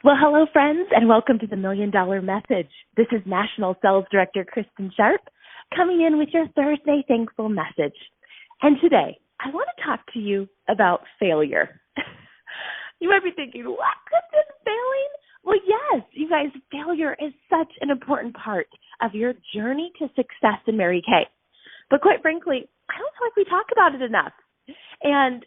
Well, hello, friends, and welcome to the $1 Million Message. This is National Sales Director Kristin Sharpe coming in with your Thursday Thankful Message. And today, I want to talk to you about failure. You might be thinking, what, Kristin, failing? Well, yes, you guys, failure is such an important part of your journey to success in Mary Kay. But quite frankly, I don't feel like we talk about it enough. And,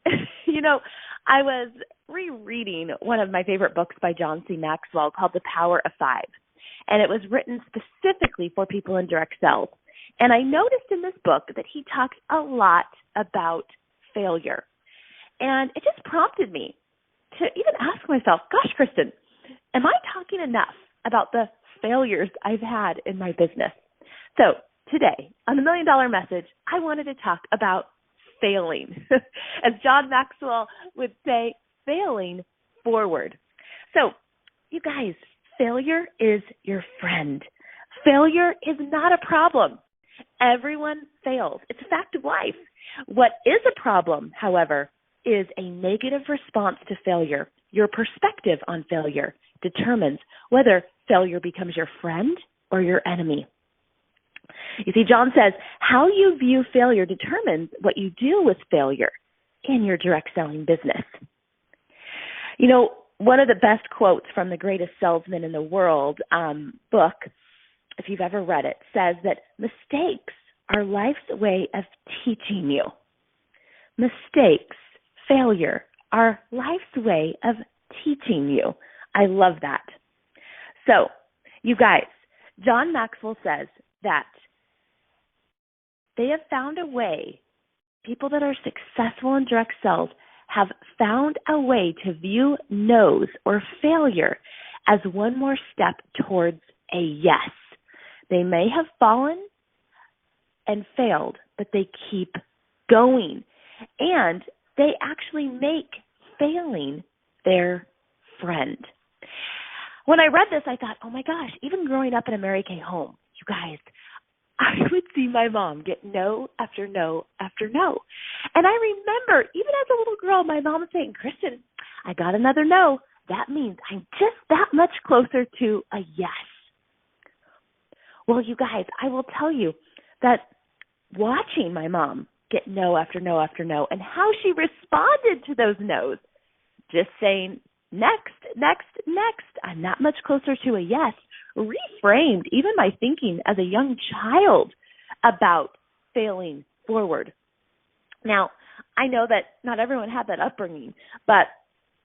I was rereading one of my favorite books by John C. Maxwell called The Power of Five. And it was written specifically for people in direct sales. And I noticed in this book that he talks a lot about failure. And it just prompted me to even ask myself, gosh, Kristin, am I talking enough about the failures I've had in my business? So today, on the $1 Million Message, I wanted to talk about failing. As John Maxwell would say, failing forward. So, you guys, failure is your friend. Failure is not a problem. Everyone fails. It's a fact of life. What is a problem, however, is a negative response to failure. Your perspective on failure determines whether failure becomes your friend or your enemy. You see, John says, how you view failure determines what you do with failure in your direct selling business. One of the best quotes from The Greatest Salesman in the World book, if you've ever read it, says that mistakes are life's way of teaching you. Mistakes, failure, are life's way of teaching you. I love that. So, you guys, John Maxwell says that they have found a way, people that are successful in direct sales have found a way to view no's or failure as one more step towards a yes. They may have fallen and failed, but they keep going. And they actually make failing their friend. When I read this, I thought, oh my gosh, even growing up in a Mary Kay home, you guys, I would see my mom get no after no after no. And I remember, even as a little girl, my mom saying, Kristin, I got another no. That means I'm just that much closer to a yes. Well, you guys, I will tell you that watching my mom get no after no after no and how she responded to those no's, just saying, next, I'm that much closer to a yes, reframed even my thinking as a young child about failing forward. Now, I know that not everyone had that upbringing, but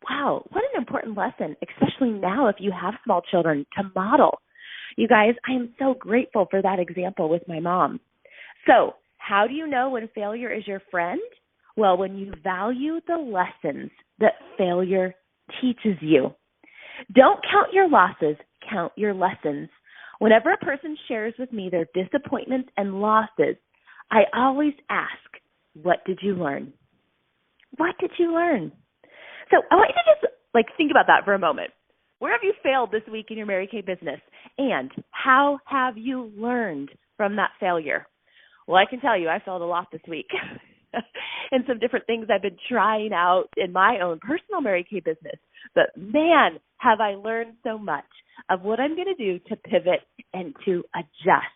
wow, what an important lesson, especially now if you have small children, to model. You guys, I am so grateful for that example with my mom. So, how do you know when failure is your friend? Well, when you value the lessons that failure teaches you. Don't count your losses, count your lessons. Whenever a person shares with me their disappointments and losses, I always ask, what did you learn? What did you learn? So I want you to just think about that for a moment. Where have you failed this week in your Mary Kay business? And how have you learned from that failure? Well, I can tell you I failed a lot this week. And some different things I've been trying out in my own personal Mary Kay business. But man, have I learned so much of what I'm going to do to pivot and to adjust.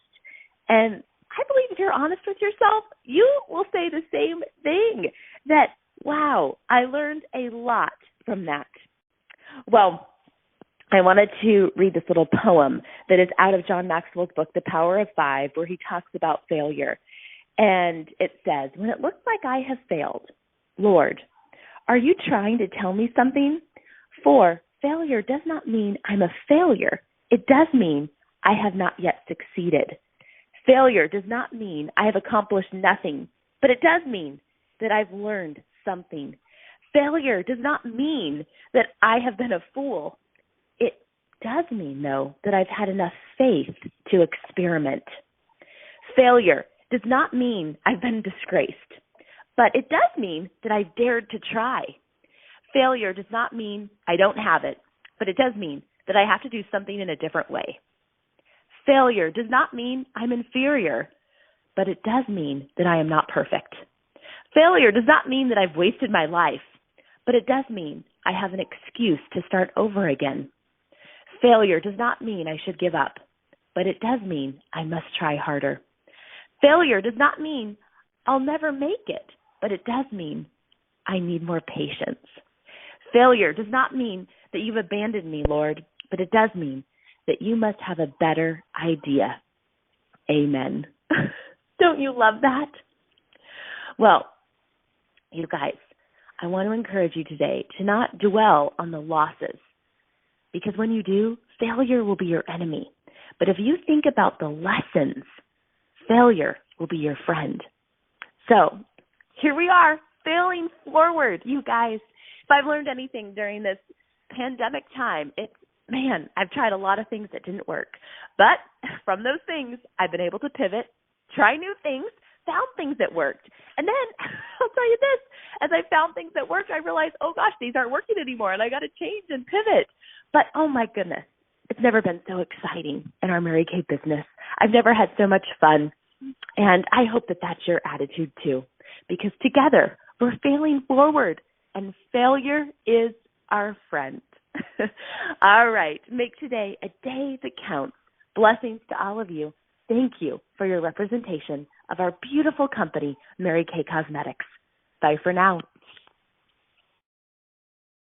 And I believe if you're honest with yourself, you will say the same thing, that, wow, I learned a lot from that. Well, I wanted to read this little poem that is out of John Maxwell's book, The Power of Five, where he talks about failure. And it says, when it looks like I have failed, Lord, are you trying to tell me something? For failure does not mean I'm a failure. It does mean I have not yet succeeded. Failure does not mean I have accomplished nothing, but it does mean that I've learned something. Failure does not mean that I have been a fool. It does mean, though, that I've had enough faith to experiment. Failure does not mean I've been disgraced, but it does mean that I've dared to try. Failure does not mean I don't have it, but it does mean that I have to do something in a different way. Failure does not mean I'm inferior, but it does mean that I am not perfect. Failure does not mean that I've wasted my life, but it does mean I have an excuse to start over again. Failure does not mean I should give up, but it does mean I must try harder. Failure does not mean I'll never make it, but it does mean I need more patience. Failure does not mean that you've abandoned me, Lord, but it does mean that you must have a better idea. Amen. Don't you love that? Well, you guys, I want to encourage you today to not dwell on the losses, because when you do, failure will be your enemy. But if you think about the lessons, failure will be your friend. So here we are, failing forward, you guys. If I've learned anything during this pandemic time, I've tried a lot of things that didn't work. But from those things, I've been able to pivot, try new things, found things that worked. And then I'll tell you this, as I found things that worked, I realized, oh gosh, these aren't working anymore, and I got to change and pivot. But oh my goodness, it's never been so exciting in our Mary Kay business. I've never had so much fun. And I hope that that's your attitude too, because together we're failing forward, and failure is our friend. All right, make today a day that counts. Blessings to all of you. Thank you for your representation of our beautiful company, Mary Kay Cosmetics. Bye for now.